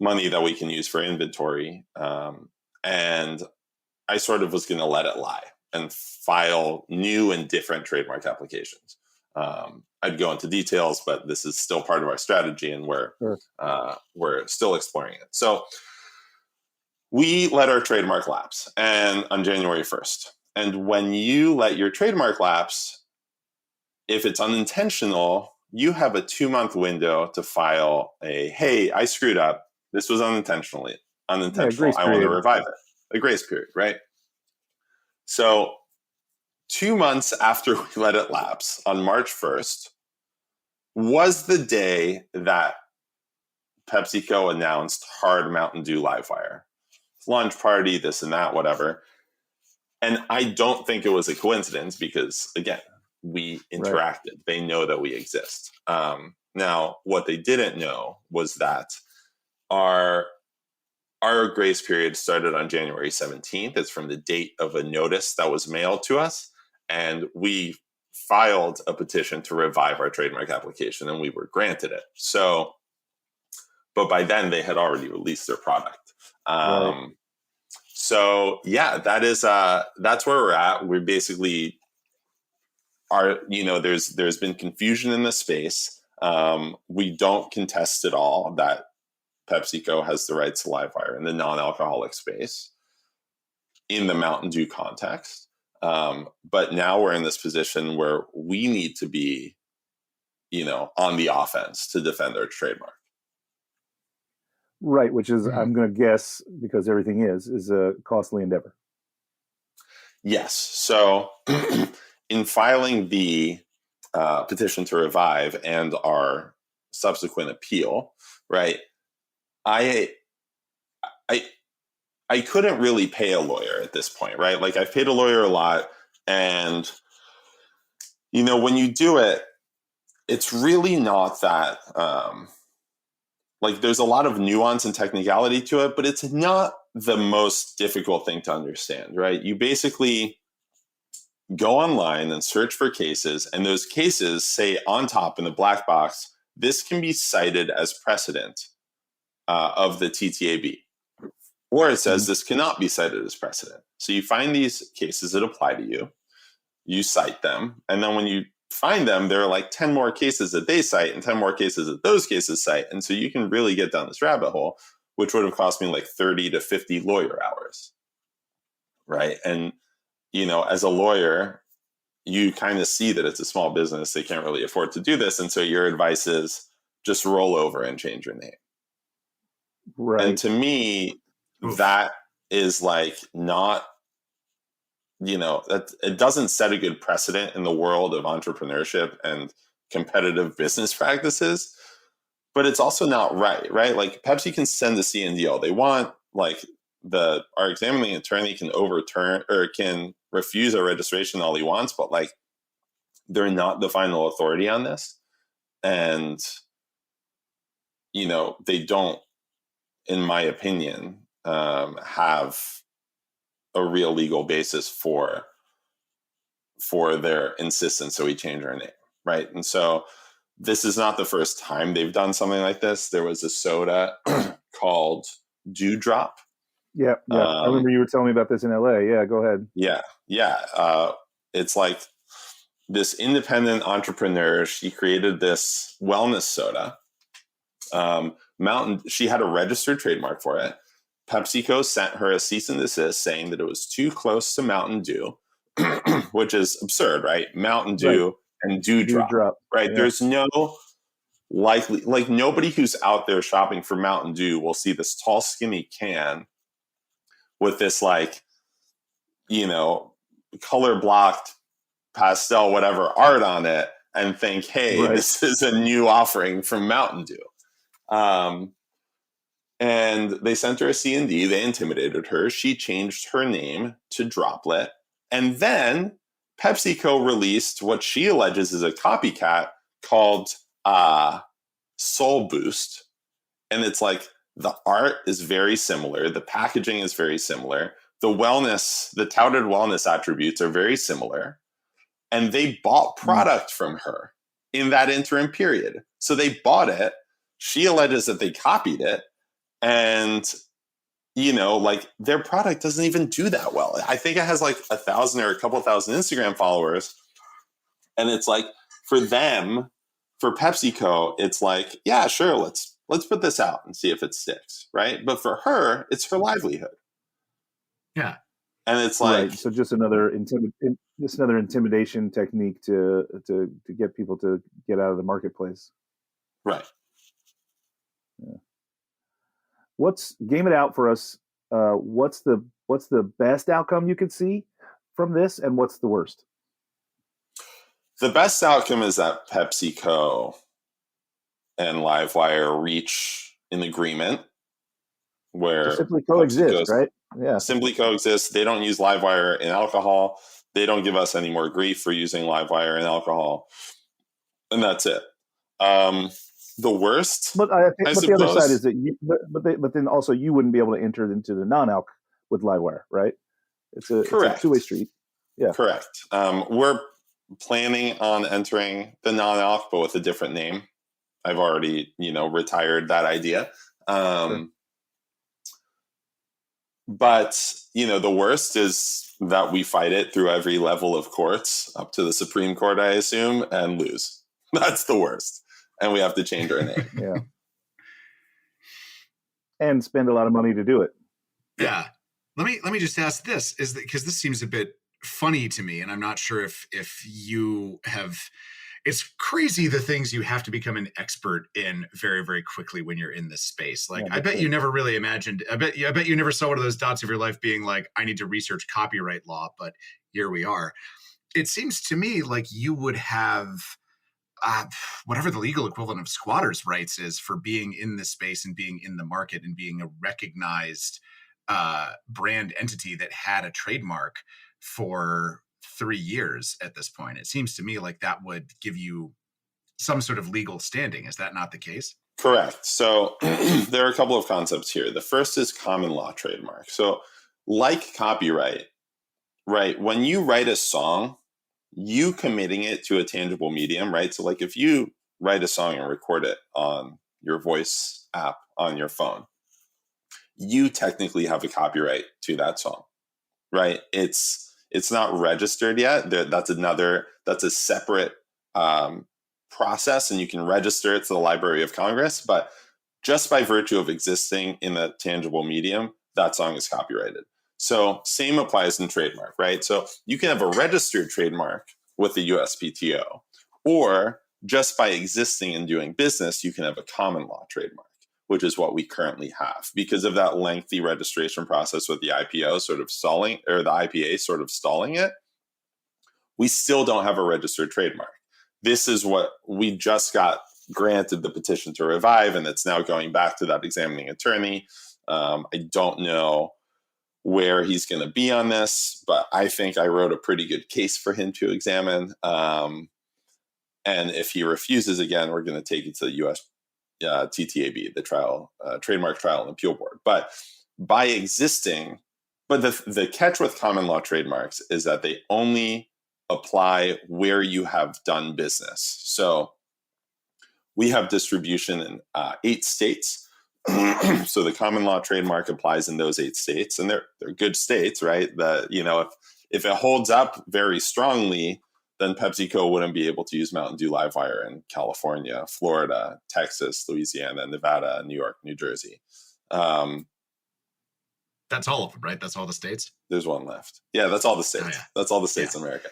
money that we can use for inventory. And I sort of was going to let it lie and file new and different trademark applications. I'd go into details, but this is still part of our strategy, and we're still exploring it. So we let our trademark lapse on January 1st. And when you let your trademark lapse, if it's unintentional, you have a 2-month window to file hey, I screwed up. This was unintentional. I want to revive it. A grace period, right? So 2 months after we let it lapse, on March 1st, was the day that PepsiCo announced Hard Mountain Dew Live Wire. Launch party, this and that, whatever. And I don't think it was a coincidence because, again, we interacted. Right. They know that we exist. Now, what they didn't know was that our grace period started on January 17th. It's from the date of a notice that was mailed to us. And we filed a petition to revive our trademark application, and we were granted it. So, but by then they had already released their product. Right. So yeah, that's where we're at. We basically are, there's been confusion in the space. We don't contest at all that PepsiCo has the rights to live wire in the non-alcoholic space in the Mountain Dew context. But now we're in this position where we need to be, on the offense to defend our trademark. Right, which is, I'm going to guess, because everything is a costly endeavor. Yes. So in filing the petition to revive and our subsequent appeal, right, I couldn't really pay a lawyer at this point, right? Like, I've paid a lawyer a lot, and, when you do it, it's really not that, there's a lot of nuance and technicality to it, but it's not the most difficult thing to understand, right? You basically go online and search for cases, and those cases say on top in the black box, this can be cited as precedent of the TTAB. Or it says this cannot be cited as precedent. So you find these cases that apply to you, you cite them, and then when you find them, there are like 10 more cases that they cite and 10 more cases that those cases cite. And so you can really get down this rabbit hole, which would have cost me like 30 to 50 lawyer hours. Right. And, as a lawyer, you kind of see that it's a small business. They can't really afford to do this. And so your advice is just roll over and change your name. Right. And to me, that is not, that it doesn't set a good precedent in the world of entrepreneurship and competitive business practices, but it's also not right? Like, Pepsi can send the C&D all they want. Our examining attorney can overturn or can refuse our registration all he wants, but they're not the final authority on this. And, they don't, in my opinion, have a real legal basis for their insistence. So we change our name. Right. And so this is not the first time they've done something like this. There was a soda called Dewdrop. Yeah. I remember you were telling me about this in LA. Yeah, go ahead. Yeah. It's like this independent entrepreneur. She created this wellness soda. She had a registered trademark for it. PepsiCo sent her a cease and desist saying that it was too close to Mountain Dew, which is absurd, right? Mountain Dew and Dewdrop, right? Yeah. There's no likely, like nobody who's out there shopping for Mountain Dew will see this tall, skinny can with this like, color blocked pastel, whatever art on it and think, hey, this is a new offering from Mountain Dew. And they sent her a C&D. They intimidated her. She changed her name to Droplet. And then PepsiCo released what she alleges is a copycat called Soul Boost. And it's like the art is very similar. The packaging is very similar. The touted wellness attributes are very similar. And they bought product from her in that interim period. So they bought it. She alleges that they copied it. And, their product doesn't even do that well. I think it has like 1,000 or a couple thousand Instagram followers. And it's like, for PepsiCo, it's like, yeah, sure, let's put this out and see if it sticks, right? But for her, it's her livelihood. Yeah. And it's like, so just another intimidation technique to get people to get out of the marketplace. Right. Yeah. Game it out for us. What's the best outcome you could see from this, and what's the worst? The best outcome is that PepsiCo and Livewire reach an agreement where simply coexist, right? Yeah, simply coexist. They don't use Livewire in alcohol. They don't give us any more grief for using Livewire in alcohol, and that's it. The worst, but I think the other side is that but then also you wouldn't be able to enter into the non-alc with Livewire, right? It's a two-way street. Yeah, correct. We're planning on entering the non-alc, but with a different name. I've already, retired that idea. Sure. But the worst is that we fight it through every level of courts up to the Supreme Court, I assume, and lose. That's the worst. And we have to change our name. Yeah. And spend a lot of money to do it. Yeah. Let me just ask this, because this seems a bit funny to me, and I'm not sure if you have. It's crazy the things you have to become an expert in very, very quickly when you're in this space. Like, I bet you never really imagined. I bet you never saw one of those dots of your life being like, I need to research copyright law, but here we are. It seems to me like you would have whatever the legal equivalent of squatters' rights is for being in this space and being in the market and being a recognized brand entity that had a trademark for 3 years at this point. It seems to me like that would give you some sort of legal standing. Is that not the case? Correct. So there are a couple of concepts here. The first is common law trademark. So like copyright, right? When you write a song, you committing it to a tangible medium, right? So like if you write a song and record it on your voice app on your phone, you technically have a copyright to that song, right? It's not registered yet. That's a separate process, and you can register it to the Library of Congress. But just by virtue of existing in a tangible medium, that song is copyrighted. So same applies in trademark, right? So you can have a registered trademark with the USPTO, or just by existing and doing business, you can have a common law trademark, which is what we currently have. Because of that lengthy registration process with the IPO sort of stalling, or the IPA sort of stalling it, we still don't have a registered trademark. This is what we just got granted the petition to revive, and it's now going back to that examining attorney. I don't know where he's going to be on this, but I think I wrote a pretty good case for him to examine. And if he refuses again, we're going to take it to the US TTAB, the Trademark Trial and Appeal Board. But by existing, but the catch with common law trademarks is that they only apply where you have done business. So we have distribution in 8 states. So the common law trademark applies in those 8 states, and they're good states, right? That, if it holds up very strongly, then PepsiCo wouldn't be able to use Mountain Dew Livewire in California, Florida, Texas, Louisiana, Nevada, New York, New Jersey. That's all of them, right? That's all the states? There's one left. Yeah, that's all the states. Oh, yeah. That's all the states in America.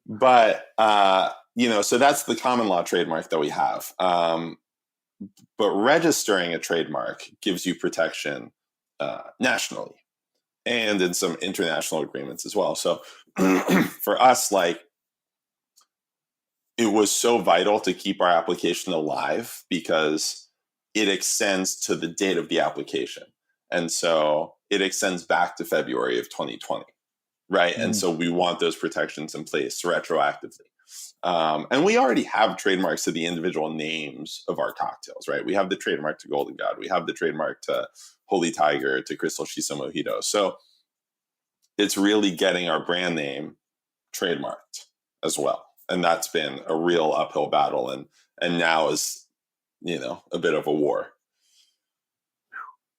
But so that's the common law trademark that we have. But registering a trademark gives you protection nationally and in some international agreements as well. So for us, it was so vital to keep our application alive because it extends to the date of the application. And so it extends back to February of 2020, right? And so we want those protections in place retroactively. And we already have trademarks to the individual names of our cocktails, right? We have the trademark to Golden God. We have the trademark to Holy Tiger, to Crystal Shiso Mojito. So it's really getting our brand name trademarked as well. And that's been a real uphill battle. And now is, a bit of a war.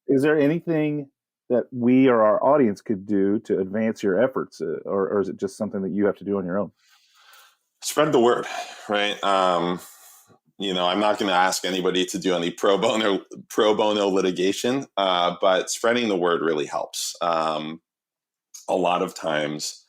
Is there anything that we or our audience could do to advance your efforts, or is it just something that you have to do on your own? Spread the word, right? I'm not going to ask anybody to do any pro bono litigation, but spreading the word really helps. A lot of times,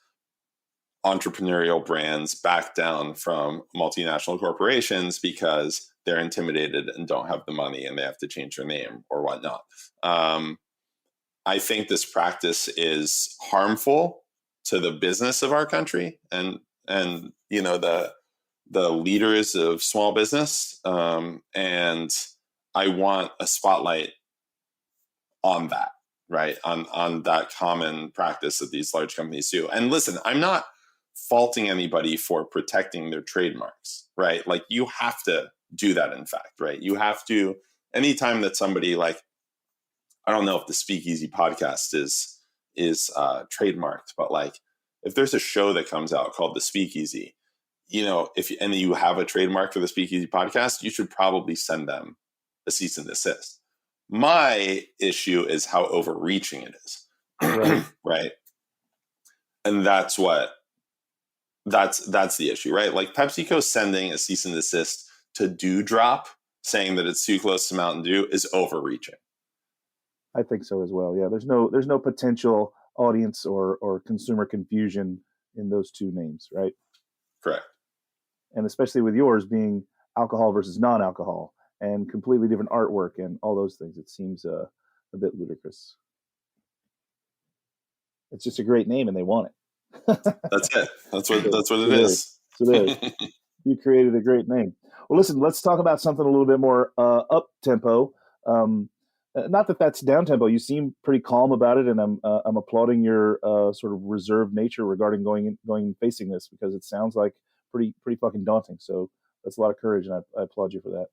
entrepreneurial brands back down from multinational corporations because they're intimidated and don't have the money and they have to change their name or whatnot. I think this practice is harmful to the business of our country and the leaders of small business. And I want a spotlight on that, right? On that common practice that these large companies do. And listen, I'm not faulting anybody for protecting their trademarks, right? You have to do that, in fact, right? You have to, anytime that somebody I don't know if the Speakeasy podcast is trademarked, but if there's a show that comes out called the Speakeasy, if you have a trademark for the Speakeasy podcast, you should probably send them a cease and desist. My issue is how overreaching it is, right? And that's the issue, right? PepsiCo sending a cease and desist to Dewdrop, saying that it's too close to Mountain Dew, is overreaching. I think so as well. Yeah, there's no potential audience or consumer confusion in those two names, right? Correct. And especially with yours being alcohol versus non-alcohol and completely different artwork and all those things, it seems a bit ludicrous. It's just a great name, and they want it. That's it. That's what it is. So there, you created a great name. Well, listen, let's talk about something a little bit more up tempo. Not that that's down tempo. You seem pretty calm about it, and I'm applauding your sort of reserved nature regarding going and facing this, because it sounds like pretty fucking daunting. So that's a lot of courage, and I applaud you for that.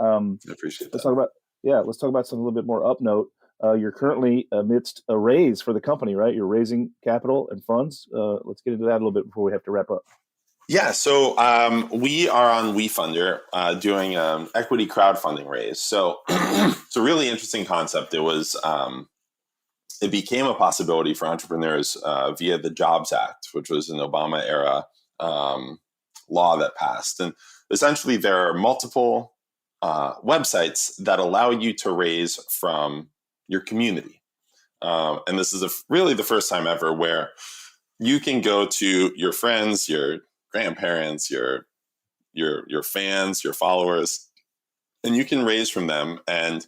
I appreciate that. Let's talk about something a little bit more up note. You're currently amidst a raise for the company, right? You're raising capital and funds. Let's get into that a little bit before we have to wrap up. Yeah, so we are on WeFunder doing an equity crowdfunding raise. So it's a really interesting concept. It became a possibility for entrepreneurs via the Jobs Act, which was an Obama era law that passed. And essentially, there are multiple websites that allow you to raise from your community. And this is really the first time ever where you can go to your friends, your grandparents, your fans, your followers, and you can raise from them. And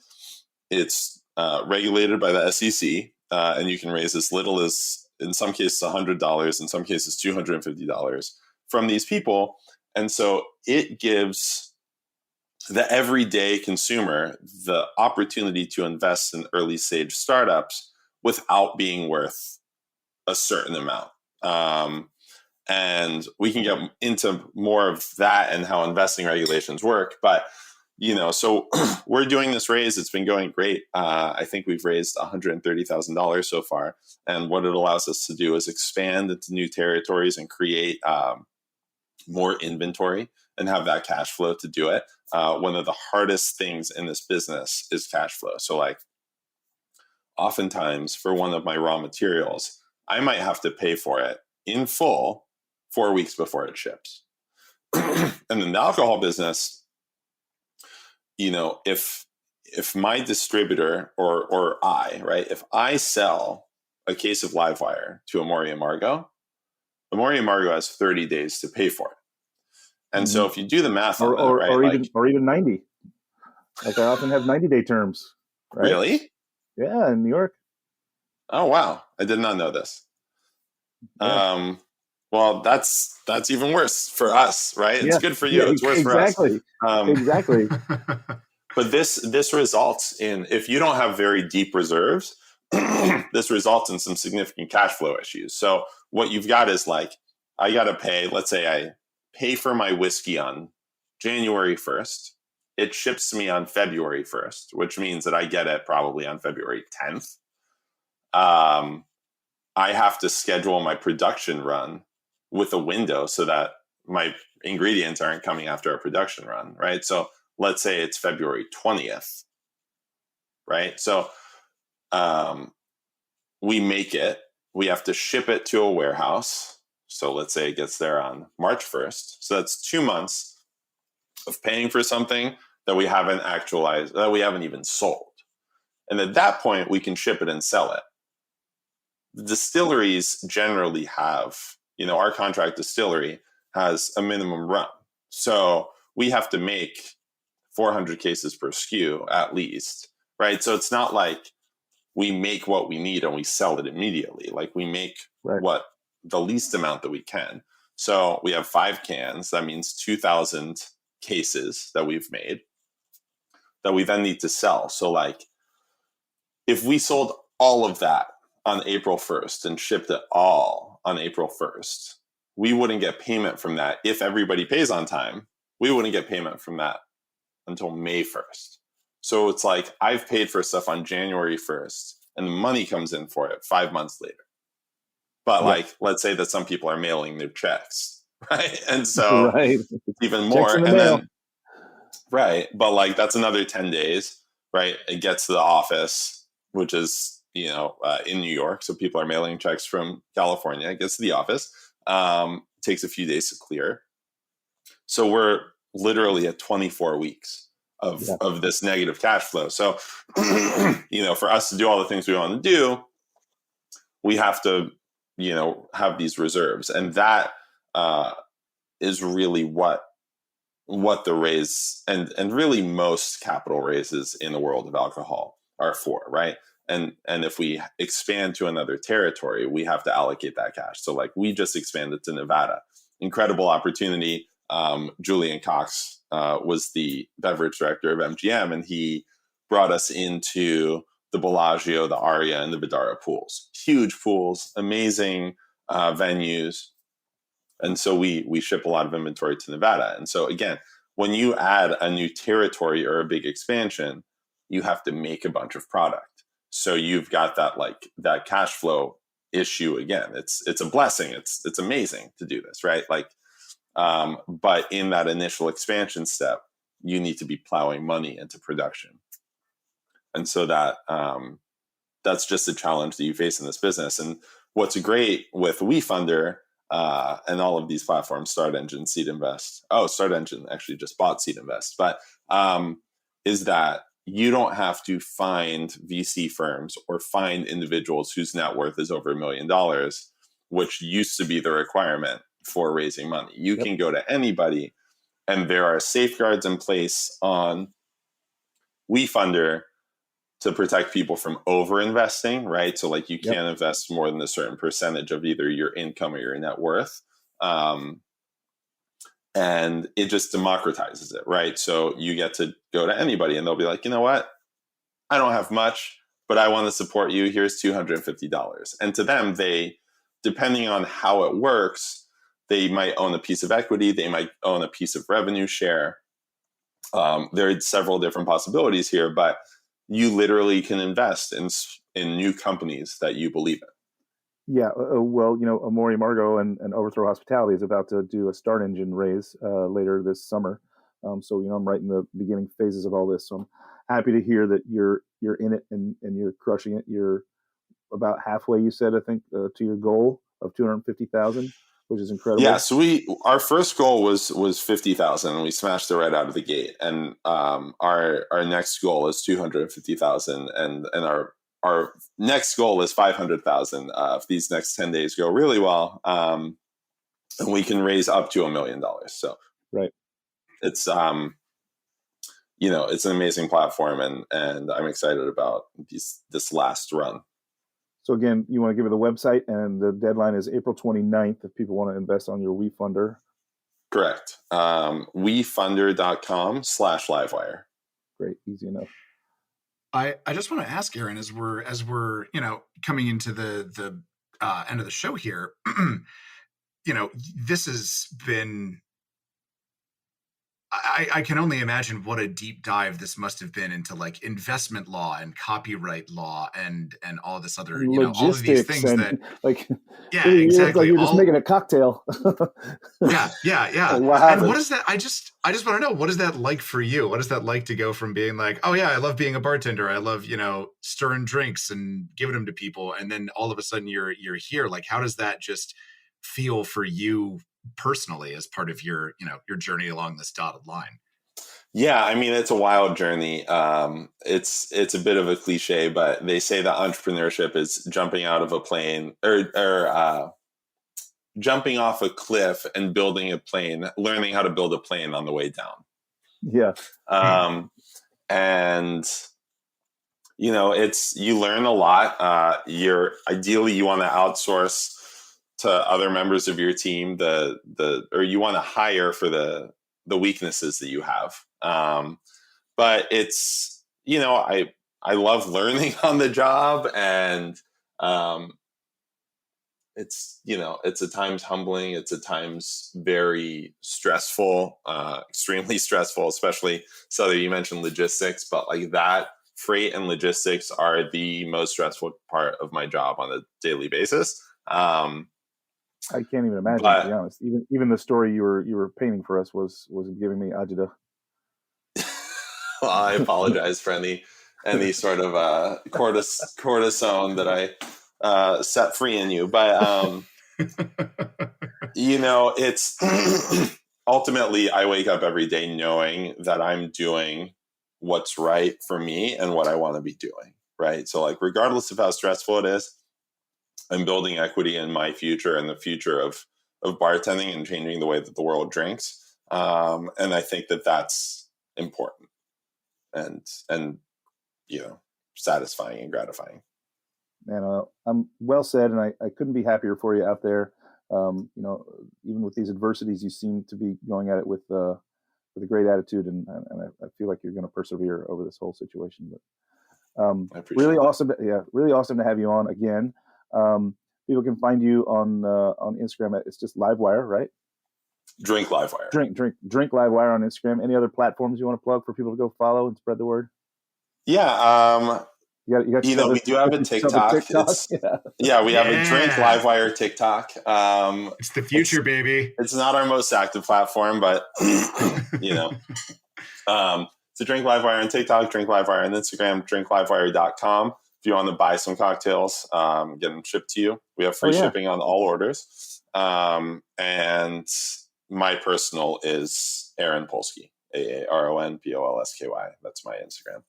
it's regulated by the SEC, and you can raise as little as, in some cases, $100, in some cases, $250 from these people. And so it gives the everyday consumer the opportunity to invest in early stage startups without being worth a certain amount. And we can get into more of that and how investing regulations work. But, so we're doing this raise. It's been going great. I think we've raised $130,000 so far. And what it allows us to do is expand into new territories and create more inventory and have that cash flow to do it. One of the hardest things in this business is cash flow. So like oftentimes for one of my raw materials, I might have to pay for it in full 4 weeks before it ships. And in the alcohol business, you know, if my distributor or I, right, if I sell a case of Livewire to Amori Amargo has 30 days to pay for it. And so if you do the math on that, right, or even 90, like I often have 90-day terms. Right? Really? Yeah, in New York. Oh wow, I did not know this. Yeah. Well, that's even worse for us, right? It's good for you. It's worse for us. Exactly. But this results in, if you don't have very deep reserves, this results in some significant cash flow issues. So what you've got is like, I got to pay, let's say I pay for my whiskey on January 1st. It ships to me on February 1st, which means that I get it probably on February 10th. I have to schedule my production run with a window so that my ingredients aren't coming after a production run, right? So let's say it's February 20th, right? So we make it, we have to ship it to a warehouse. So let's say it gets there on March 1st. So that's 2 months of paying for something that we haven't actualized, that we haven't even sold. And at that point, we can ship it and sell it. The distilleries generally have, you know, our contract distillery has a minimum run. So we have to make 400 cases per SKU at least, right? So it's not like we make what we need and we sell it immediately. Like we make what the least amount that we can. So we have 5 cans. That means 2,000 cases that we've made that we then need to sell. So like if we sold all of that on April 1st and shipped it all on April 1st, we wouldn't get payment from that. If everybody pays on time, we wouldn't get payment from that until May 1st. So it's like I've paid for stuff on January 1st and the money comes in for it 5 months later. But like, let's say that some people are mailing their checks, right? And so it's even more. And then, but like that's another 10 days, right? It gets to the office, which is, you know, in New York. So people are mailing checks from California. It gets to the office. Takes a few days to clear. So we're literally at 24 weeks of this negative cash flow. So, you know, for us to do all the things we want to do, we have to, you know, have these reserves. And that is really what the raise and really most capital raises in the world of alcohol are for, right? And if we expand to another territory, we have to allocate that cash. So like we just expanded to Nevada. Incredible opportunity. Julian Cox was the beverage director of MGM, and he brought us into the Bellagio, the Aria, and the Vidara pools. Huge pools, amazing venues. And so we ship a lot of inventory to Nevada. And so again, when you add a new territory or a big expansion, you have to make a bunch of product. So you've got that cash flow issue again. It's a blessing. It's amazing to do this, right? Like, but in that initial expansion step, you need to be plowing money into production. And so that's just a challenge that you face in this business. And what's great with WeFunder and all of these platforms, Start Engine, Seed Invest. Oh, Start Engine actually just bought Seed Invest, but is that you don't have to find VC firms or find individuals whose net worth is over $1 million, which used to be the requirement for raising money. You can go to anybody, and there are safeguards in place on WeFunder to protect people from over-investing, right? So like you can't invest more than a certain percentage of either your income or your net worth. And it just democratizes it, right? So you get to go to anybody and they'll be like, you know what? I don't have much, but I want to support you. Here's $250. And to them, they, depending on how it works, they might own a piece of equity. They might own a piece of revenue share. There are several different possibilities here, but you literally can invest in new companies that you believe in. Yeah, well, Amori Margot and Overthrow Hospitality is about to do a start engine raise later this summer. So I'm right in the beginning phases of all this. So I'm happy to hear that you're in it and you're crushing it. You're about halfway, you said, I think, to your goal of 250,000, which is incredible. Yeah. So our first goal was 50,000, and we smashed it right out of the gate. And our next goal is 250,000, and our next goal is 500,000 if these next 10 days go really well, and we can raise up to $1 million. So right, it's it's an amazing platform, and I'm excited about this last run. So again, you want to give it the website, and the deadline is April 29th if people want to invest on your WeFunder. Correct. WeFunder.com/Livewire. Great, easy enough. I just want to ask Aaron, as we're coming into the end of the show here, this has been. I can only imagine what a deep dive this must have been into like investment law and copyright law and all this other logistics, all of these things and yeah, exactly. Like you're just making a cocktail. yeah. What and what is that? I just want to know, what is that like for you? What is that like to go from being like, oh yeah, I love being a bartender, I love stirring drinks and giving them to people, and then all of a sudden you're here. Like, how does that just feel for you personally as part of your journey along this dotted line? Yeah, I mean, it's a wild journey. It's a bit of a cliche, but they say that entrepreneurship is jumping out of a plane or jumping off a cliff and building a plane, learning how to build a plane on the way down. Yeah. And you learn a lot. You want to outsource to other members of your team, or you want to hire for the weaknesses that you have. But it's, I love learning on the job, and it's at times humbling. It's at times very stressful, extremely stressful, especially Sother, you mentioned logistics, but like that freight and logistics are the most stressful part of my job on a daily basis. I can't even imagine, to be honest. Even the story you were painting for us was giving me agita. Well, I apologize for any sort of cortisone that I set free in you, but it's ultimately I wake up every day knowing that I'm doing what's right for me and what I want to be doing. Right. So like, regardless of how stressful it is, I'm building equity in my future and the future of bartending and changing the way that the world drinks. And I think that that's important and satisfying and gratifying. Man, I'm well said, and I couldn't be happier for you out there. Even with these adversities, you seem to be going at it with a great attitude, and I feel like you're going to persevere over this whole situation. But really awesome, really awesome to have you on again. People can find you on Instagram it's just Livewire, right? Drink Livewire. Drink Livewire on Instagram. Any other platforms you want to plug for people to go follow and spread the word? Yeah. We do have a TikTok. We have a Drink Livewire TikTok. It's the future, baby. It's not our most active platform, but it's a Drink Livewire on TikTok, Drink Livewire on Instagram, drinklivewire.com. If you want to buy some cocktails, get them shipped to you. We have free shipping on all orders. And my personal is Aaron Polsky, AARONPOLSKY. That's my Instagram.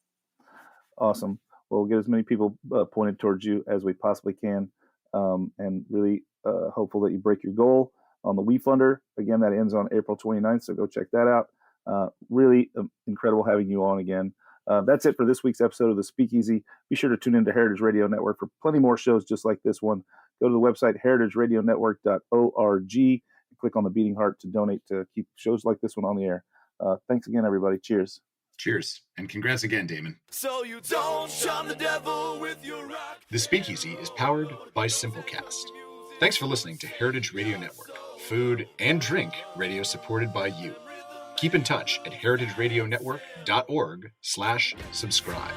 Awesome. Well, we'll get as many people pointed towards you as we possibly can, and really hopeful that you break your goal on the WeFunder. Again, that ends on April 29th, so go check that out. Really incredible having you on again. That's it for this week's episode of The Speakeasy. Be sure to tune into Heritage Radio Network for plenty more shows just like this one. Go to the website heritageradionetwork.org and click on the beating heart to donate to keep shows like this one on the air. Thanks again, everybody. Cheers. Cheers. And congrats again, Damon. So you don't shun the devil with your rock. The Speakeasy is powered by Simplecast. Thanks for listening to Heritage Radio Network, food and drink radio supported by you. Keep in touch at heritageradionetwork.org/subscribe.